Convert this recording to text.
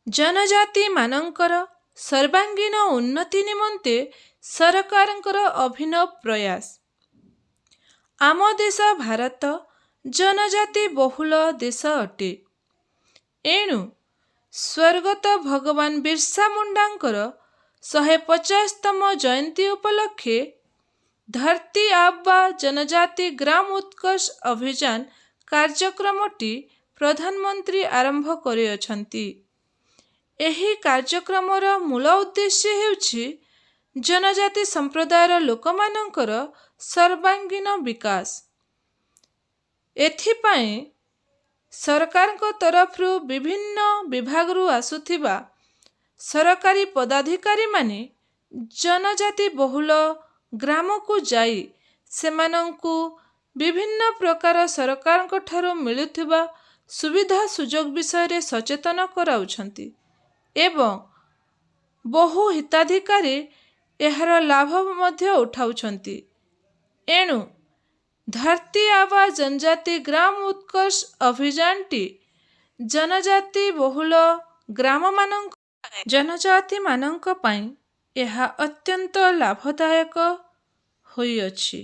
जनजाति मानकर सर्वांगीन उन्नति निमंते सरकारंकर अभिनव प्रयास। आम देश भारत जनजाति बहुल देश अटे। एणु स्वर्गत भगवान बिरसा मुंडांकर 150तम जयंती उपलक्षे धरती आबा जनजाति ग्राम उत्कर्ष अभियान कार्यक्रमटी प्रधानमंत्री आरंभ करिअछंती। एही कार्यक्रमर मूल उद्देश्य हेउछि जनजाति संप्रदायर लोकमानंकर सर्वांगीन विकास। एथिपाई सरकारଙ୍କ तरफरु विभिन्न विभागरु आसुथिबा सरकारी पदाधिकारी माने जनजाति बहुल ग्राम को जाई सेमानंकु विभिन्न प्रकार सरकारଙ୍କ ठारू मिलुथिबा सुविधा सुजोग विषय रे सचेतन कराउछंती एवं बहु हिताधिकारी एहार लाभ मध्य उठाउछंती। एणु धरती आबा जनजाति ग्राम उत्कर्ष अभियानटी जनजाति बहुल ग्राम मानक जनजाति मानक पाई यह अत्यंत लाभदायक होइअछि।